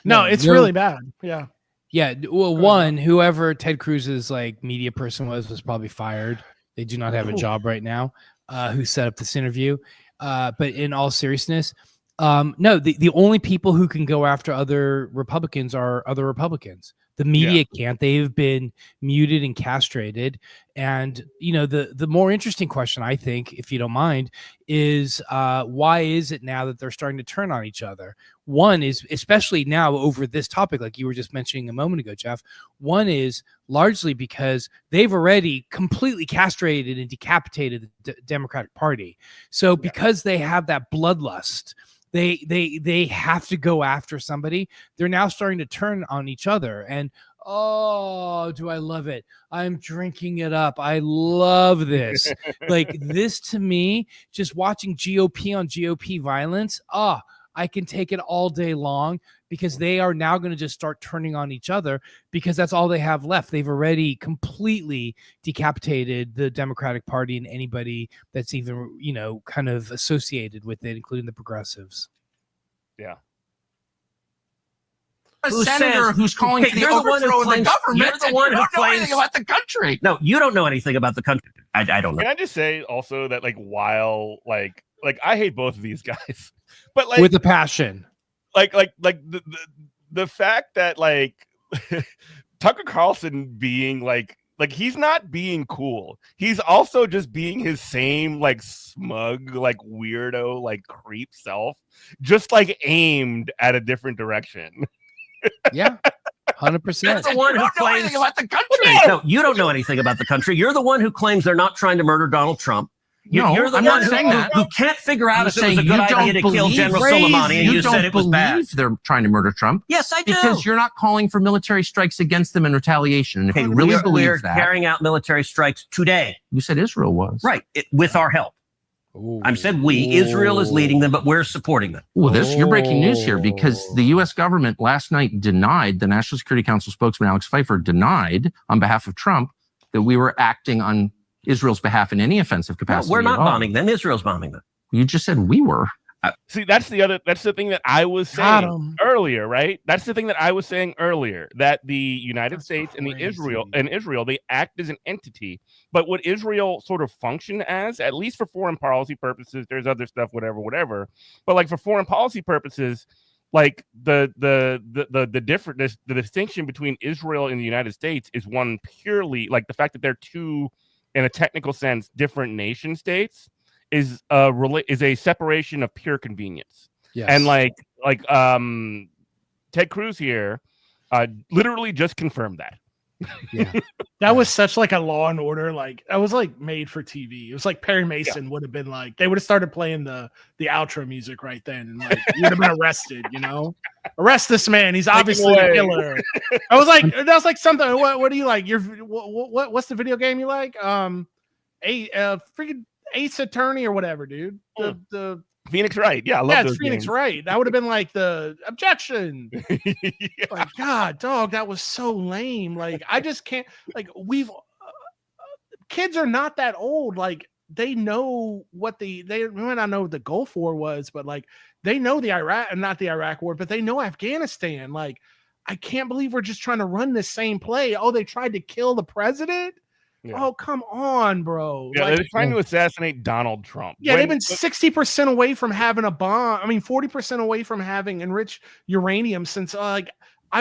No, it's really bad. Yeah. Yeah. Well, whoever Ted Cruz's like media person was probably fired. They do not have a job right now. Who set up this interview? But in all seriousness, no. The only people who can go after other Republicans are other Republicans. The media can't. They've been muted and castrated. And you know, the more interesting question, I think, if you don't mind, is why is it now that they're starting to turn on each other? One is, especially now over this topic, like you were just mentioning a moment ago, Jeff. One is largely because they've already completely castrated and decapitated the Democratic Party. So because they have that bloodlust, they have to go after somebody. They're now starting to turn on each other. And oh, do I love it? I'm drinking it up. I love this. Like this to me, just watching GOP on GOP violence. I can take it all day long because they are now going to just start turning on each other because that's all they have left. They've already completely decapitated the Democratic Party and anybody that's even, you know, kind of associated with it, including the progressives. Yeah. A Who senator says- who's calling Okay, for the you're the one who overthrow of the claims- government. you're the and one you who don't know anything claims- about the country. No, you don't know anything about the country. I don't know. Can I just say also that like while like I hate both of these guys, but like with a passion. like the fact that like Tucker Carlson being like he's not being cool. He's also just being his same like smug, like weirdo, like creep self, just like aimed at a different direction. Yeah, 100%. You're the one You who don't know claims anything about the country. No, you don't know anything about the country. You're the one who claims they're not trying to murder Donald Trump. No, You're the I'm one not saying that. who can't figure out I'm if it was a saying good you idea don't to kill believe General crazy. Soleimani, and you don't said it was bad. believe they're trying to murder Trump. Yes, I do. Because you're not calling for military strikes against them in retaliation. And if you really we're believe that, carrying out military strikes today. you said Israel was. Right, with our help. I said we. Israel is leading them, but we're supporting them. Well, you're breaking news here because the U.S. government last night denied, the National Security Council spokesman Alex Pfeiffer denied on behalf of Trump that we were acting on Israel's behalf in any offensive No, capacity. we're not at all. bombing them. Israel's bombing them. You just said we were. See, that's the thing that I was Got saying 'em. earlier, right? That's the thing that I was saying earlier, that the United That's States and crazy. Israel, they act as an entity. But what Israel sort of function as, at least for foreign policy purposes, there's other stuff, whatever. But like for foreign policy purposes, like the distinction between Israel and the United States is one purely like the fact that they're two, in a technical sense, different nation states is a separation of pure convenience. Yes. And like Ted Cruz here literally just confirmed that. Yeah. That was such like a Law and Order, like that was like made for TV. It was like Perry Mason would have been like, they would have started playing the outro music right then, and like you would have been arrested. Arrest this man. He's obviously a killer. I was like, that was like something. What do you like? What's the video game you like? Freaking Ace Attorney or whatever, dude. The Phoenix Wright. Yeah, I love it's those Phoenix games. Wright. That would have been like the objection. Yeah. Like, God, dog, that was so lame. Like, I just can't. Like, kids are not that old. Like, they know what they might not know what the Gulf War was, but like they know the not the Iraq War, but they know Afghanistan. Like, I can't believe we're just trying to run this same play. Oh, they tried to kill the president. Yeah. Oh, come on, bro. Yeah, Like, they're trying to assassinate Donald Trump. yeah, they've been 60% away from having a bomb. I mean, 40% away from having enriched uranium since I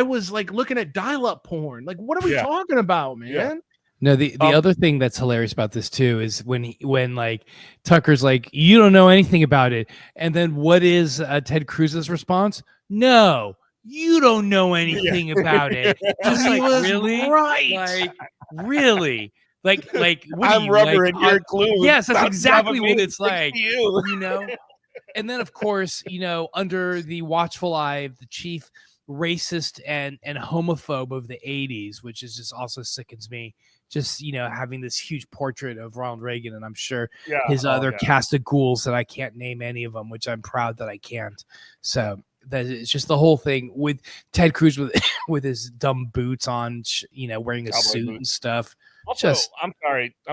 was like looking at dial-up porn. Like, what are we talking about, man? Yeah. No, the other thing that's hilarious about this too is when like Tucker's like, you don't know anything about it, and then what is Ted Cruz's response? No, you don't know anything about it. Just He like, was really, right. like really, like what I'm do you, rubber like, and you're glue. yes, that's Stop exactly rubbing what me it's next like. to you. You know, and then of course, under the watchful eye of the chief racist and homophobe of the 80s, which is just also sickens me, just having this huge portrait of Ronald Reagan, and I'm sure his other cast of ghouls that I can't name any of them, which I'm proud that I can't. So that it's just the whole thing with Ted Cruz with his dumb boots on, wearing a Cowboy suit boots. and stuff. Also, Just I'm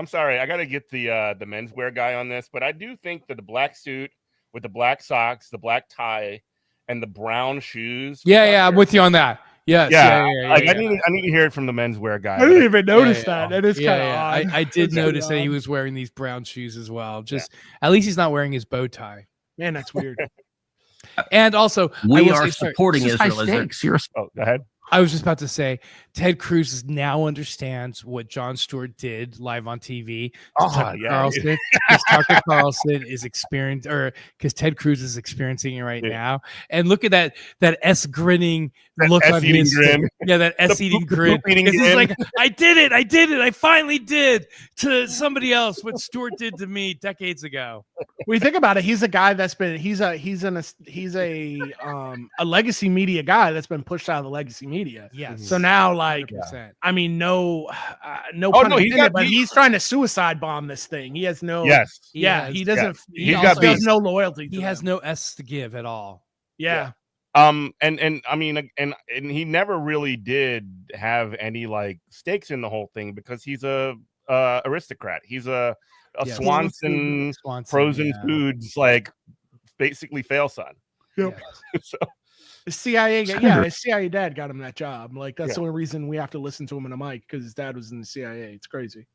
sorry. I got to get the menswear guy on this, but I do think that the black suit with the black socks, the black tie, and the brown shoes. yeah, I'm with you on that. Yes, yeah. I need to hear it from the menswear guy. I didn't even notice yeah. that. That is kind of odd. I did That's notice kinda that he odd. was wearing these brown shoes as well. Just at least he's not wearing his bow tie. Man, that's weird. And also, We I will are say, sorry, supporting This is high Israel as their stakes. You're Oh, go ahead. I was just about to say, Ted Cruz now understands what Jon Stewart did live on TV. Oh, Tucker yeah. Carlson, because Tucker Carlson is experiencing, or because Ted Cruz is experiencing it right now. And look at that S grinning look on S-eating his grin. Yeah, that S eating grin. poop-eating 'Cause he's grin. like, I did it. I finally did to somebody else what Stewart did to me decades ago. When you think about it, he's a guy that's been he's a legacy media guy that's been pushed out of the legacy media. Yes. So now, like, 100%. I mean, no Oh, pun no, he's intended, got but beef. he's trying to suicide bomb this thing. He has no. Yes. Yeah, he doesn't. He's He got also has beef. no loyalty. He to has them. no S to give at all. Yeah. And I mean, and he never really did have any like stakes in the whole thing because he's a aristocrat. He's a Yes. Swanson Swanson, frozen yeah. foods, like basically fail son. Yep. So The CIA, Senator. his CIA dad got him that job. Like that's Yeah. the only reason we have to listen to him in a mic because his dad was in the CIA. It's crazy.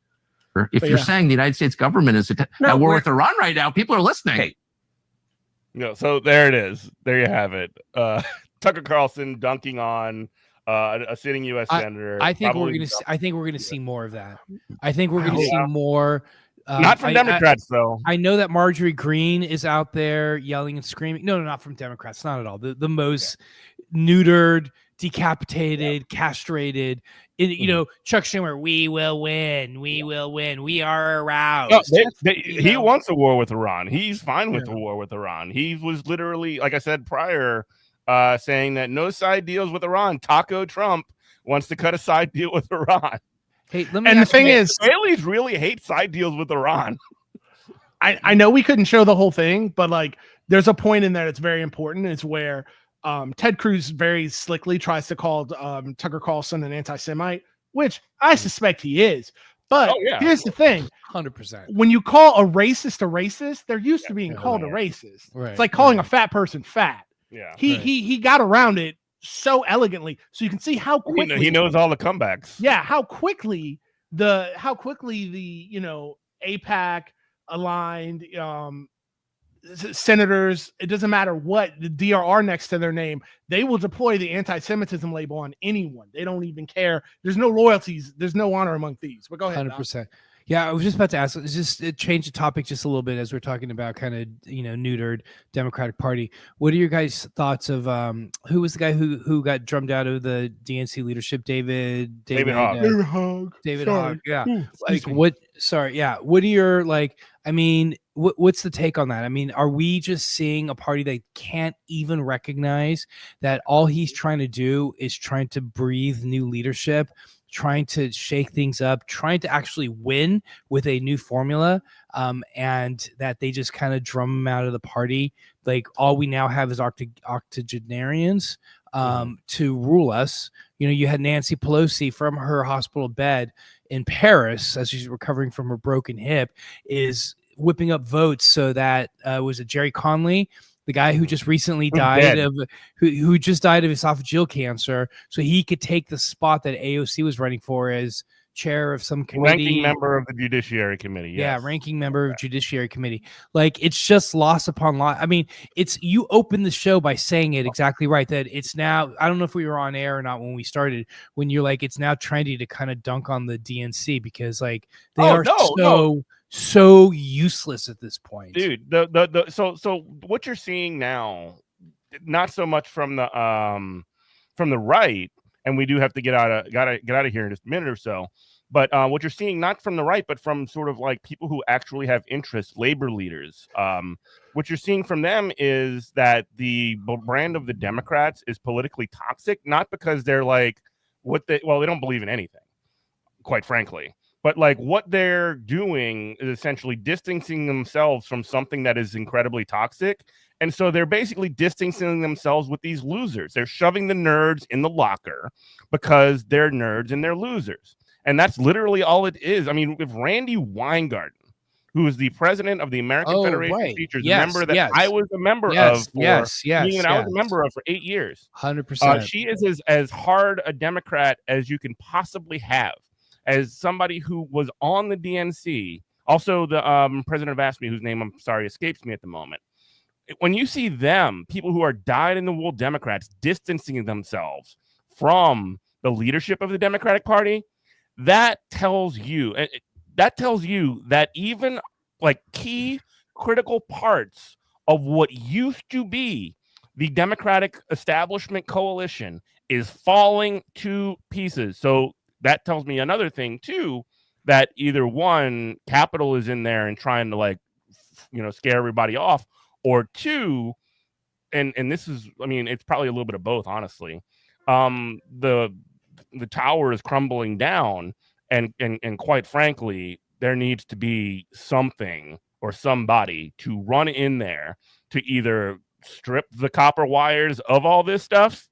If But you're yeah. saying the United States government is at war we're- with Iran right now, people are listening. Okay. So there it is. There you have it. Tucker Carlson dunking on a sitting U.S. senator. I think probably we're gonna see more of that. I think we're gonna see Yeah. more. not from Democrats though. I know that Marjorie Greene is out there yelling and screaming. No, not from Democrats. Not at all. The most neutered, decapitated, castrated. You know, Chuck Schumer. We will win. We will win. We are aroused. No, he wants a war with Iran. He's fine with a war with Iran. He was literally, like I said prior, saying that no side deals with Iran. Taco Trump wants to cut a side deal with Iran. Hey, let me. And the ask thing you- is, Israelis really hate side deals with Iran. I know we couldn't show the whole thing, but like there's a point in there that's very important. It's where Ted Cruz very slickly tries to call Tucker Carlson an anti-Semite, which I suspect he is. But here's the thing: 100%. when you call a racist, they're used to being called a racist. Right, It's like calling a fat person fat. Yeah, He got around it so elegantly, so you can see how quickly he knows all the comebacks. Yeah, how quickly the APAC aligned senators, it doesn't matter what the DRR next to their name, they will deploy the anti-Semitism label on anyone. They don't even care. There's no loyalties. There's no honor among thieves. But go ahead. 100%. Yeah, I was just about to ask. Just change the topic just a little bit as we're talking about kind of neutered Democratic Party. What are your guys' thoughts of who was the guy who got drummed out of the DNC leadership? David Hogg. David Sorry. Hogg. Yeah. Ooh, Like me. what? Sorry. Yeah. What are your like? I mean, what's the take on that? I mean, are we just seeing a party that can't even recognize that all he's trying to do is trying to breathe new leadership, trying to shake things up, trying to actually win with a new formula, and that they just kind of drum him out of the party? Like all we now have is octogenarians to rule us. You had Nancy Pelosi from her hospital bed in Paris as she's recovering from her broken hip is whipping up votes so that was it Jerry Conley, the guy who just recently died who just died of esophageal cancer, so he could take the spot that AOC was running for as chair of some committee. Ranking member of the Judiciary Committee. Yes. Yeah, ranking member of Judiciary Committee. Like it's just loss upon loss. I mean, you opened the show by saying it exactly right, that it's now, I don't know if we were on air or not when we started, when you're like, it's now trendy to kind of dunk on the DNC because like they are so useless at this point. Dude, so what you're seeing now, not so much from the right, and we do have to get out of here in just a minute or so. But what you're seeing, not from the right, but from sort of like people who actually have interests, labor leaders. What you're seeing from them is that the brand of the Democrats is politically toxic, not because they're like they don't believe in anything, quite frankly. But like what they're doing is essentially distancing themselves from something that is incredibly toxic. And so they're basically distancing themselves with these losers. They're shoving the nerds in the locker because they're nerds and they're losers. And that's literally all it is. I mean, if Randy Weingarten, who is the president of the American Federation of Teachers, a member that I was a member of I was a member of for 8 years. 100%. She is as hard a Democrat as you can possibly have. As somebody who was on the DNC, also the president of AFSCME, whose name I'm sorry escapes me at the moment. When you see them, people who are dyed-in-the-wool Democrats distancing themselves from the leadership of the Democratic Party, that tells you that even like key critical parts of what used to be the Democratic establishment coalition is falling to pieces. So that tells me another thing too, that either one, capital is in there and trying to like, scare everybody off, or two, and this is, I mean, it's probably a little bit of both, honestly. The tower is crumbling down, and quite frankly, there needs to be something or somebody to run in there to either strip the copper wires of all this stuff,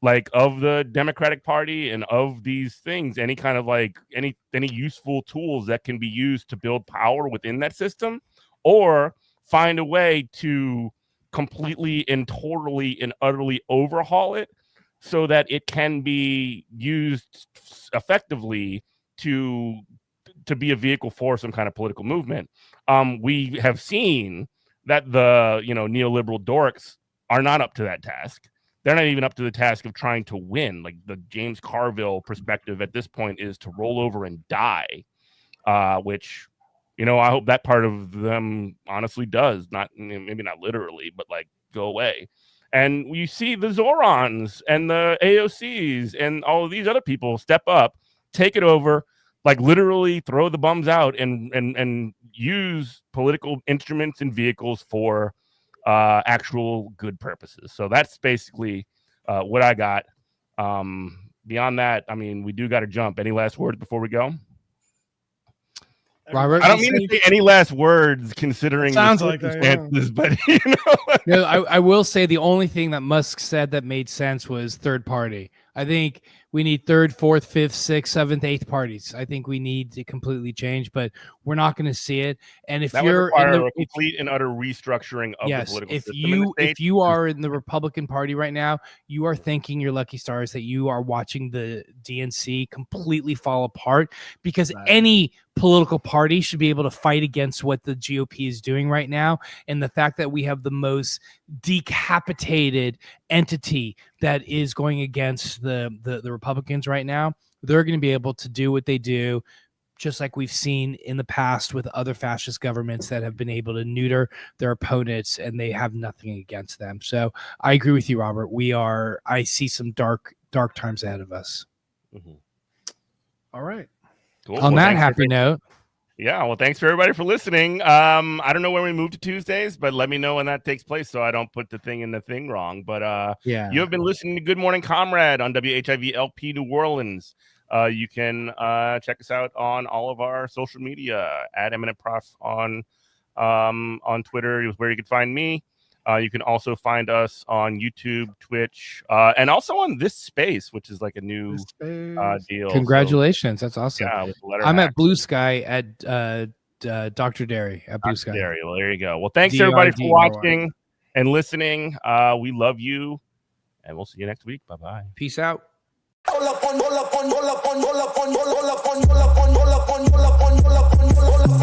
like of the Democratic Party and of these things, any kind of like any useful tools that can be used to build power within that system, or find a way to completely and totally and utterly overhaul it so that it can be used effectively to be a vehicle for some kind of political movement. We have seen that the neoliberal dorks are not up to that task. They're not even up to the task of trying to win. Like the James Carville perspective at this point is to roll over and die, which, I hope that part of them honestly does, not maybe not literally, but like go away. And you see the Zorons and the AOCs and all of these other people step up, take it over, like literally throw the bums out and use political instruments and vehicles for actual good purposes. So that's basically what I got. Beyond that, I mean, we do got to jump. Any last words before we go? Robert, I don't mean to say any last words considering sounds like that, but No, I will say the only thing that Musk said that made sense was third party. I think we need third, fourth, fifth, sixth, seventh, eighth parties. I think we need to completely change, but we're not going to see it. And if that you're would require a complete and utter restructuring of the political system if you are in the Republican Party right now, you are thinking your lucky stars that you are watching the DNC completely fall apart, because any political party should be able to fight against what the GOP is doing right now. And the fact that we have the most decapitated entity that is going against the Republicans right now, they're going to be able to do what they do, just like we've seen in the past with other fascist governments that have been able to neuter their opponents and they have nothing against them. So I agree with you, Robert. I see some dark times ahead of us. Mm-hmm. All right. Cool. On that happy note. Yeah, well, thanks for everybody for listening. I don't know when we move to Tuesdays, but let me know when that takes place so I don't put the thing in the thing wrong. But you have been listening to Good Morning Comrade on WHIV LP New Orleans. You can check us out on all of our social media at Eminent Prof on Twitter is where you can find me. You can also find us on YouTube, Twitch, and also on This Space, which is like a new deal. Congratulations. So, that's awesome. Yeah, I'm at Blue Sky at Dr. Dery at Blue Sky. Dery. Well, there you go. Well, thanks everybody for watching and listening. We love you, and we'll see you next week. Bye-bye. Peace out. Roll up on, roll up on, roll up on, roll up on, roll up on, roll up on, roll up on, roll up on, roll up on, roll up on.